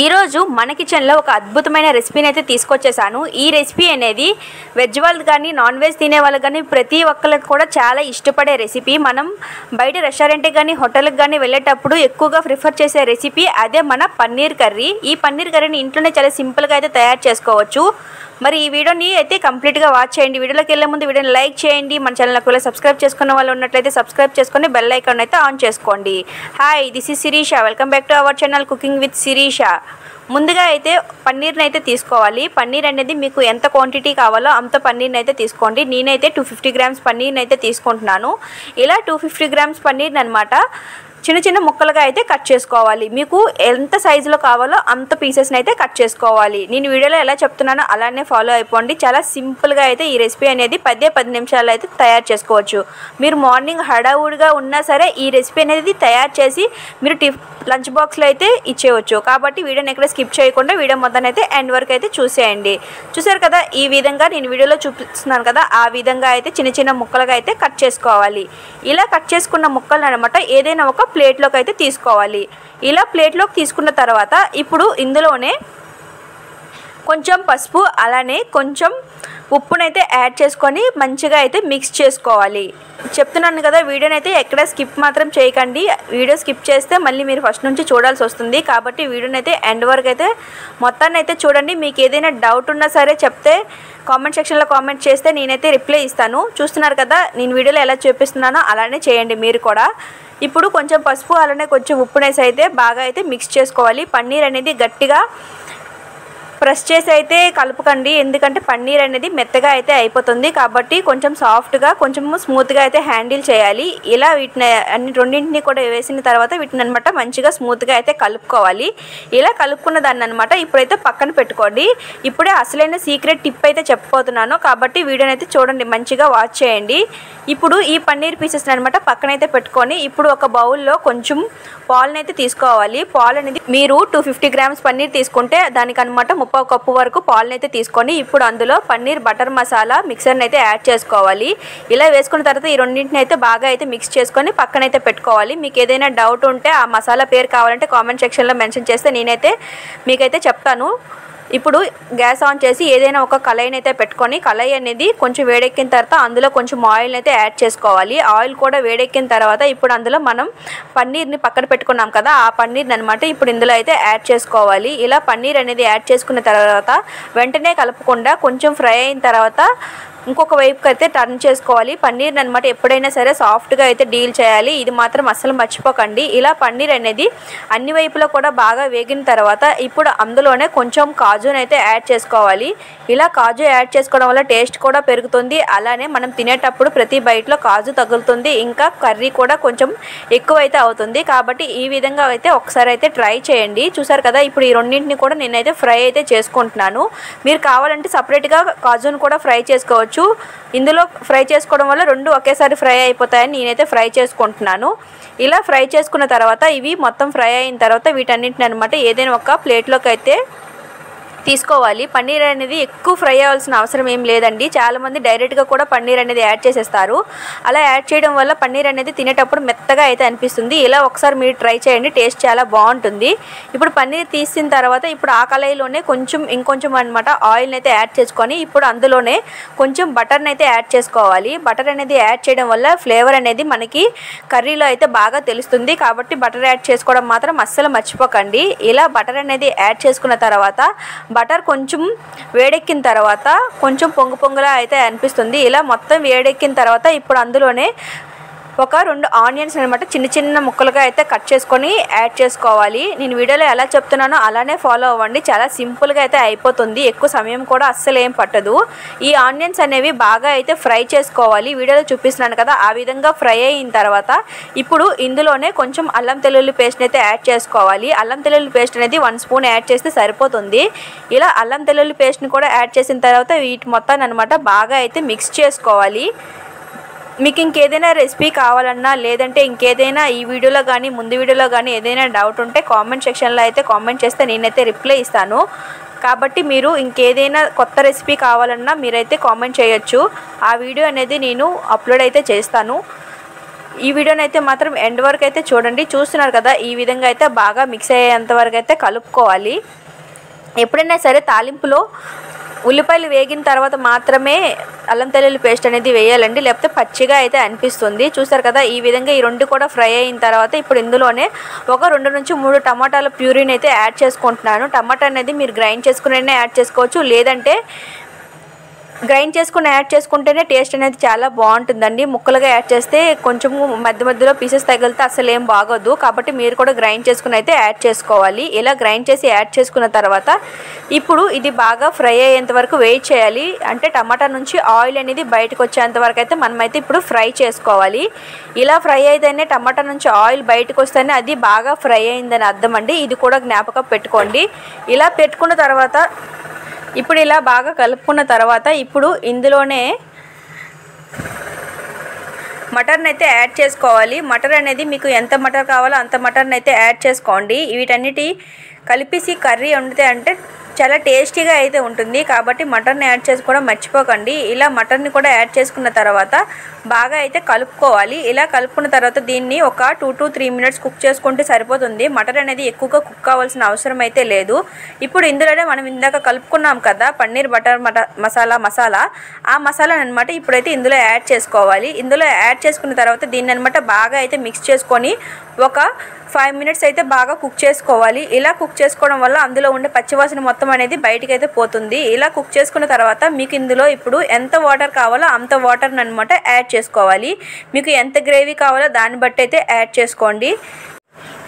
ఈ రోజు మన కిచెన్లో ఒక అద్భుతమైన రెసిపీని అయితే తీసుకొచ్చేసాను। ఈ రెసిపీ అనేది వెజ్ వాళ్ళు కానీ నాన్ వెజ్ తినే వాళ్ళు కానీ ప్రతి ఒక్కరికి కూడా చాలా ఇష్టపడే రెసిపీ। మనం బయట రెస్టారెంట్కి కానీ హోటల్కి కానీ వెళ్ళేటప్పుడు ఎక్కువగా ప్రిఫర్ చేసే రెసిపీ అదే మన పన్నీర్ కర్రీ। ఈ పన్నీర్ కర్రీని ఇంట్లోనే చాలా సింపుల్గా అయితే తయారు చేసుకోవచ్చు। మరి ఈ వీడియోని అయితే కంప్లీట్గా వాచ్ చేయండి। వీడియోలోకి వెళ్ళే ముందు వీడియోని లైక్ చేయండి। మన ఛానల్కి వెళ్ళి సబ్స్క్రైబ్ చేసుకున్న వాళ్ళు ఉన్నట్లయితే సబ్స్క్రైబ్ చేసుకొని బెల్ ఐకాన్ అయితే ఆన్ చేసుకోండి। Hi, this is Shirisha, welcome back to our channel cooking with Shirisha. ముందుగా అయితే పన్నీర్ని అయితే తీసుకోవాలి। పన్నీర్ అనేది మీకు ఎంత క్వాంటిటీ కావాలో అంత పన్నీర్ని అయితే తీసుకోండి। నేనైతే 250 గ్రామ్స్ పన్నీర్ని అయితే తీసుకుంటున్నాను। ఇలా 250 గ్రామ్స్ పన్నీర్ని అనమాట చిన్న చిన్న ముక్కలుగా అయితే కట్ చేసుకోవాలి। మీకు ఎంత సైజులో కావాలో అంత పీసెస్ని అయితే కట్ చేసుకోవాలి। నేను వీడియోలో ఎలా చెప్తున్నానో అలానే ఫాలో అయిపోండి। చాలా సింపుల్గా అయితే ఈ రెసిపీ అనేది 10 నిమిషాల్లో అయితే తయారు చేసుకోవచ్చు। మీరు మార్నింగ్ హడావుడిగా ఉన్నా సరే ఈ రెసిపీ అనేది తయారు చేసి మీరు లంచ్ బాక్స్లో అయితే ఇచ్చేయవచ్చు। కాబట్టి వీడియోని ఎక్కడ స్కిప్ చేయకుండా వీడియో మొత్తాన్ని అయితే ఎండ్ వరకు అయితే చూసేయండి। చూసారు కదా, ఈ విధంగా నేను వీడియోలో చూపిస్తున్నాను కదా, ఆ విధంగా అయితే చిన్న చిన్న ముక్కలుగా అయితే కట్ చేసుకోవాలి। ఇలా కట్ చేసుకున్న ముక్కలు అనమాట ఏదైనా ఒక ప్లేట్లోకి అయితే తీసుకోవాలి। ఇలా ప్లేట్లోకి తీసుకున్న తర్వాత ఇప్పుడు ఇందులోనే కొంచెం పసుపు అలానే కొంచెం ఉప్పునైతే యాడ్ చేసుకొని మంచిగా అయితే మిక్స్ చేసుకోవాలి। చెప్తున్నాను కదా, వీడియోని అయితే ఎక్కడ స్కిప్ మాత్రం చేయకండి। వీడియో స్కిప్ చేస్తే మళ్ళీ మీరు ఫస్ట్ నుంచి చూడాల్సి వస్తుంది। కాబట్టి వీడియోని అయితే ఎండ్ వరకు అయితే మొత్తాన్ని అయితే చూడండి। మీకు ఏదైనా డౌట్ ఉన్నా సరే చెప్తే కామెంట్ సెక్షన్లో కామెంట్ చేస్తే నేనైతే రిప్లై ఇస్తాను। చూస్తున్నారు కదా, నేను వీడియోలో ఎలా చూపిస్తున్నానో అలానే చేయండి మీరు కూడా। ఇప్పుడు కొంచెం పసుపు అలానే కొంచెం ఉప్పునేసి అయితే బాగా అయితే మిక్స్ చేసుకోవాలి। పన్నీర్ అనేది గట్టిగా ప్రెస్ చేసి అయితే కలుపుకండి, ఎందుకంటే పన్నీర్ అనేది మెత్తగా అయితే అయిపోతుంది। కాబట్టి కొంచెం సాఫ్ట్గా కొంచెం స్మూత్గా అయితే హ్యాండిల్ చేయాలి। ఇలా వీటిని రెండింటిని కూడా వేసిన తర్వాత వీటిని అనమాట మంచిగా స్మూత్గా అయితే కలుపుకోవాలి। ఇలా కలుపుకున్న దాన్ని అనమాట ఇప్పుడైతే పక్కన పెట్టుకోండి। ఇప్పుడే అసలైన సీక్రెట్ టిప్ అయితే చెప్పబోతున్నాను, కాబట్టి వీడియోని అయితే చూడండి, మంచిగా వాచ్ చేయండి। ఇప్పుడు ఈ పన్నీర్ పీసెస్ని అనమాట పక్కనైతే పెట్టుకొని ఇప్పుడు ఒక బౌల్లో కొంచెం పాలను అయితే తీసుకోవాలి। పాలు అనేది మీరు 250 గ్రామ్స్ పన్నీర్ తీసుకుంటే దానికనమాట 30 కప్పు వరకు పాలను అయితే తీసుకొని ఇప్పుడు అందులో పన్నీర్ బటర్ మసాలా మిక్సర్ని అయితే యాడ్ చేసుకోవాలి। ఇలా వేసుకున్న తర్వాత ఈ రెండింటిని అయితే బాగా అయితే మిక్స్ చేసుకొని పక్కనైతే పెట్టుకోవాలి। మీకు ఏదైనా డౌట్ ఉంటే ఆ మసాలా పేరు కావాలంటే కామెంట్ సెక్షన్లో మెన్షన్ చేస్తే నేనైతే మీకైతే చెప్తాను। ఇప్పుడు గ్యాస్ ఆన్ చేసి ఏదైనా ఒక కళాయిని అయితే పెట్టుకొని కళాయి అనేది కొంచెం వేడెక్కిన తర్వాత అందులో కొంచెం ఆయిల్ని అయితే యాడ్ చేసుకోవాలి। ఆయిల్ కూడా వేడెక్కిన తర్వాత ఇప్పుడు అందులో మనం పన్నీర్ని పక్కన పెట్టుకున్నాం కదా, ఆ పన్నీర్ని అనమాట ఇప్పుడు ఇందులో అయితే యాడ్ చేసుకోవాలి। ఇలా పన్నీర్ అనేది యాడ్ చేసుకున్న తర్వాత వెంటనే కలపకుండా కొంచెం ఫ్రై అయిన తర్వాత ఇంకొక వైపుకి అయితే టర్న్ చేసుకోవాలి। పన్నీర్ని అనమాట ఎప్పుడైనా సరే సాఫ్ట్గా అయితే డీల్ చేయాలి, ఇది మాత్రం అస్సలు మర్చిపోకండి। ఇలా పన్నీర్ అనేది అన్ని వైపులో కూడా బాగా వేగిన తర్వాత ఇప్పుడు అందులోనే కొంచెం కాజుని అయితే యాడ్ చేసుకోవాలి। ఇలా కాజు యాడ్ చేసుకోవడం వల్ల టేస్ట్ కూడా పెరుగుతుంది, అలానే మనం తినేటప్పుడు ప్రతి బైట్లో కాజు తగులుతుంది, ఇంకా కర్రీ కూడా కొంచెం ఎక్కువైతే అవుతుంది। కాబట్టి ఈ విధంగా అయితే ఒకసారి అయితే ట్రై చేయండి। చూసారు కదా, ఇప్పుడు ఈ రెండింటిని కూడా నేనైతే ఫ్రై అయితే చేసుకుంటున్నాను। మీరు కావాలంటే సపరేట్గా కాజును కూడా ఫ్రై చేసుకోవచ్చు। ఇందులో ఫ్రై చేసుకోవడం వల్ల రెండు ఒకేసారి ఫ్రై అయిపోతాయని నేనైతే ఫ్రై చేసుకుంటున్నాను। ఇలా ఫ్రై చేసుకున్న తర్వాత ఇవి మొత్తం ఫ్రై అయిన తర్వాత వీటన్నిటిని అనమాట ఏదైనా ఒక ప్లేట్లోకి అయితే తీసుకోవాలి। పన్నీర్ అనేది ఎక్కువ ఫ్రై అవ్వాల్సిన అవసరం ఏం లేదండి, చాలామంది డైరెక్ట్గా కూడా పన్నీర్ అనేది యాడ్ చేసేస్తారు। అలా యాడ్ చేయడం వల్ల పన్నీర్ అనేది తినేటప్పుడు మెత్తగా అయితే అనిపిస్తుంది। ఇలా ఒకసారి మీరు ట్రై చేయండి, టేస్ట్ చాలా బాగుంటుంది। ఇప్పుడు పన్నీర్ తీసిన తర్వాత ఇప్పుడు ఆ కళాయిలోనే ఇంకొంచెం అనమాట ఆయిల్ని అయితే యాడ్ చేసుకొని ఇప్పుడు అందులోనే కొంచెం బటర్ని అయితే యాడ్ చేసుకోవాలి। బటర్ అనేది యాడ్ చేయడం వల్ల ఫ్లేవర్ అనేది మనకి కర్రీలో అయితే బాగా తెలుస్తుంది, కాబట్టి బటర్ యాడ్ చేసుకోవడం మాత్రం అస్సలు మర్చిపోకండి। ఇలా బటర్ అనేది యాడ్ చేసుకున్న తర్వాత బటర్ కొంచెం వేడెక్కిన తర్వాత కొంచెం పొంగులా అయితే అనిపిస్తుంది। ఇలా మొత్తం వేడెక్కిన తర్వాత ఇప్పుడు అందులోనే ఒక 2 ఆనియన్స్ అనమాట చిన్న చిన్న ముక్కలుగా అయితే కట్ చేసుకొని యాడ్ చేసుకోవాలి। నేను వీడియోలో ఎలా చెప్తున్నానో అలానే ఫాలో అవ్వండి, చాలా సింపుల్గా అయితే అయిపోతుంది, ఎక్కువ సమయం కూడా అస్సలు ఏం పట్టదు। ఈ ఆనియన్స్ అనేవి బాగా అయితే ఫ్రై చేసుకోవాలి, వీడియోలో చూపిస్తున్నాను కదా ఆ విధంగా ఫ్రై అయిన తర్వాత ఇప్పుడు ఇందులోనే కొంచెం అల్లం వెల్లుల్లి పేస్ట్ని అయితే యాడ్ చేసుకోవాలి। అల్లం వెల్లుల్లి పేస్ట్ అనేది 1 స్పూన్ యాడ్ చేస్తే సరిపోతుంది। ఇలా అల్లం వెల్లుల్లి పేస్ట్ని కూడా యాడ్ చేసిన తర్వాత వీటి మొత్తాన్ని అనమాట బాగా అయితే మిక్స్ చేసుకోవాలి। మీకు ఇంకేదైనా రెసిపీ కావాలన్నా లేదంటే ఇంకేదైనా ఈ వీడియోలో కానీ ముందు వీడియోలో కానీ ఏదైనా డౌట్ ఉంటే కామెంట్ సెక్షన్లో అయితే కామెంట్ చేస్తే నేనైతే రిప్లై ఇస్తాను। కాబట్టి మీరు ఇంకేదైనా కొత్త రెసిపీ కావాలన్నా మీరైతే కామెంట్ చేయొచ్చు, ఆ వీడియో అనేది నేను అప్లోడ్ అయితే చేస్తాను। ఈ వీడియోని అయితే మాత్రం ఎండ్ వరకు అయితే చూడండి. చూస్తున్నారు కదా, ఈ విధంగా అయితే బాగా మిక్స్ అయ్యేంత వరకు అయితే కలుపుకోవాలి. ఎప్పుడైనా సరే తాలింపులో ఉల్లిపాయలు వేగిన తర్వాత మాత్రమే అల్లం తెల్లుల్లి పేస్ట్ అనేది వేయాలండి, లేకపోతే పచ్చిగా అయితే అనిపిస్తుంది. చూసారు కదా, ఈ విధంగా ఈ రెండు కూడా ఫ్రై అయిన తర్వాత ఇప్పుడు ఇందులోనే ఒక 2 నుంచి 3 టమాటాల ప్యూరీని అయితే యాడ్ చేసుకుంటున్నాను. టమాటా అనేది మీరు గ్రైండ్ చేసుకునే యాడ్ చేసుకోవచ్చు, లేదంటే గ్రైండ్ చేసుకుని యాడ్ చేసుకుంటేనే టేస్ట్ అనేది చాలా బాగుంటుందండి. ముక్కలుగా యాడ్ చేస్తే కొంచెం మధ్య మధ్యలో పీసెస్ తగిలితే అసలు ఏం బాగోదు. కాబట్టి మీరు కూడా గ్రైండ్ చేసుకుని అయితే యాడ్ చేసుకోవాలి. ఇలా గ్రైండ్ చేసి యాడ్ చేసుకున్న తర్వాత ఇప్పుడు ఇది బాగా ఫ్రై అయ్యేంత వరకు వెయిట్ చేయాలి. అంటే టమాటా నుంచి ఆయిల్ అనేది బయటకు వచ్చేంత వరకు అయితే మనమైతే ఇప్పుడు ఫ్రై చేసుకోవాలి. ఇలా ఫ్రై అయితేనే టమాటా నుంచి ఆయిల్ బయటకు వస్తేనే అది బాగా ఫ్రై అయిందని అర్థం అండి. ఇది కూడా జ్ఞాపకం పెట్టుకోండి. ఇలా పెట్టుకున్న తర్వాత ఇప్పుడు ఇలా బాగా కలుపుకున్న తర్వాత ఇప్పుడు ఇందులోనే మటన్ అయితే యాడ్ చేసుకోవాలి. మటన్ అనేది మీకు ఎంత మటన్ కావాలో అంత మటన్ అయితే యాడ్ చేసుకోండి. వీటన్నిటి కలిపేసి కర్రీ వండితే అంటే చాలా టేస్టీగా అయితే ఉంటుంది. కాబట్టి మటన్ యాడ్ చేసుకోవడం మర్చిపోకండి. ఇలా మటన్ని కూడా యాడ్ చేసుకున్న తర్వాత బాగా అయితే కలుపుకోవాలి. ఇలా కలుపుకున్న తర్వాత దీన్ని ఒక 2 to 3 minutes కుక్ చేసుకుంటే సరిపోతుంది. మటన్ అనేది ఎక్కువగా కుక్ కావాల్సిన అవసరం అయితే లేదు. ఇప్పుడు ఇందులోనే మనం ఇందాక కలుపుకున్నాం కదా పన్నీర్ బటర్ మసాలా, ఆ మసాలాని అనమాట ఇప్పుడైతే ఇందులో యాడ్ చేసుకోవాలి. ఇందులో యాడ్ చేసుకున్న తర్వాత దీన్ని అనమాట బాగా అయితే మిక్స్ చేసుకొని ఒక 5 minutes అయితే బాగా కుక్ చేసుకోవాలి. ఇలా కుక్ చేసుకోవడం వల్ల అందులో ఉండే పచ్చివాసన మొత్తం అనేది బయటికి అయితే పోతుంది. ఇలా కుక్ చేసుకున్న తర్వాత మీకు ఇందులో ఇప్పుడు ఎంత వాటర్ కావాలో అంత వాటర్ని అనమాట యాడ్ చేసుకోవాలి. మీకు ఎంత గ్రేవీ కావాలో దాన్ని బట్టి అయితే యాడ్ చేసుకోండి.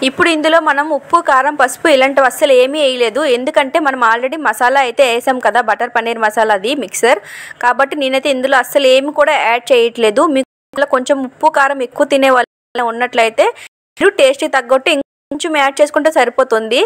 ఇప్పుడు ఇందులో మనం ఉప్పు, కారం, పసుపు ఇలాంటివి అస్సలు ఏమీ వేయలేదు. ఎందుకంటే మనం ఆల్రెడీ మసాలా అయితే వేసాం కదా, బటర్ పన్నీర్ మసాలా అది మిక్సర్. కాబట్టి నేనైతే ఇందులో అస్సలు ఏమి కూడా యాడ్ చేయట్లేదు. మీకు కొంచెం ఉప్పు, కారం ఎక్కువ తినే వాళ్ళు ఉన్నట్లయితే మీరు టేస్ట్కి తగ్గట్టు కొంచెం యాడ్ చేసుకుంటే సరిపోతుంది.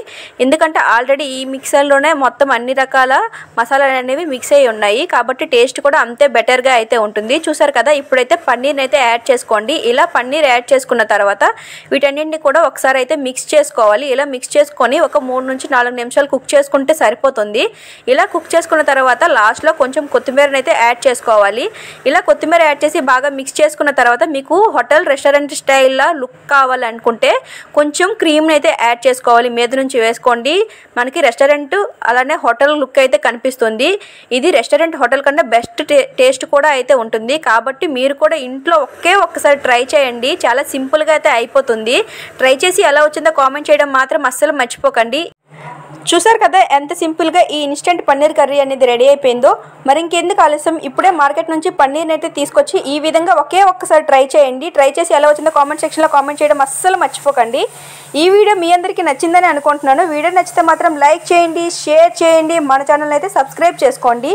ఎందుకంటే ఆల్రెడీ ఈ మిక్సర్లోనే మొత్తం అన్ని రకాల మసాలాలు అనేవి మిక్స్ అయ్యి ఉన్నాయి. కాబట్టి టేస్ట్ కూడా అంతే బెటర్గా అయితే ఉంటుంది. చూసారు కదా, ఇప్పుడైతే పన్నీర్ని అయితే యాడ్ చేసుకోండి. ఇలా పన్నీర్ యాడ్ చేసుకున్న తర్వాత వీటన్నింటిని కూడా ఒకసారి అయితే మిక్స్ చేసుకోవాలి. ఇలా మిక్స్ చేసుకొని ఒక 3 నుంచి 4 నిమిషాలు కుక్ చేసుకుంటే సరిపోతుంది. ఇలా కుక్ చేసుకున్న తర్వాత లాస్ట్లో కొంచెం కొత్తిమీరని అయితే యాడ్ చేసుకోవాలి. ఇలా కొత్తిమీర యాడ్ చేసి బాగా మిక్స్ చేసుకున్న తర్వాత మీకు హోటల్ రెస్టారెంట్ స్టైల్లో లుక్ కావాలనుకుంటే కొంచెం క్రీమ్ని అయితే యాడ్ చేసుకోవాలి. మీద నుంచి వేసుకోండి. మనకి రెస్టారెంట్ అలానే హోటల్ లుక్ అయితే కనిపిస్తుంది. ఇది రెస్టారెంట్ హోటల్ కన్నా బెస్ట్ టేస్ట్ కూడా అయితే ఉంటుంది. కాబట్టి మీరు కూడా ఇంట్లో ఒక్కసారి ట్రై చేయండి. చాలా సింపుల్గా అయితే అయిపోతుంది. ట్రై చేసి ఎలా వచ్చిందో కామెంట్ చేయడం మాత్రం అస్సలు మర్చిపోకండి. చూసారు కదా ఎంత సింపుల్గా ఈ ఇన్స్టెంట్ పన్నీర్ కర్రీ అనేది రెడీ అయిపోయిందో. మరి ఇంకెందుకు ఆలస్యం, ఇప్పుడే మార్కెట్ నుంచి పన్నీర్ని అయితే తీసుకొచ్చి ఈ విధంగా ఒక్కసారి ట్రై చేయండి. ట్రై చేసి ఎలా వచ్చిందో కామెంట్ సెక్షన్లో కామెంట్ చేయడం అస్సలు మర్చిపోకండి. ఈ వీడియో మీ అందరికీ నచ్చిందని అనుకుంటున్నాను. వీడియో నచ్చితే మాత్రం లైక్ చేయండి, షేర్ చేయండి, మన ఛానల్ అయితే సబ్స్క్రైబ్ చేసుకోండి.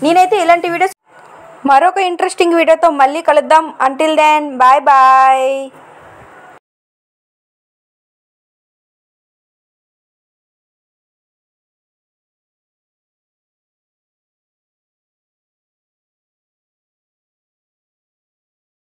నేనైతే ఇలాంటి వీడియోస్ మరొక ఇంట్రెస్టింగ్ వీడియోతో మళ్ళీ కలుద్దాం. Until then bye bye.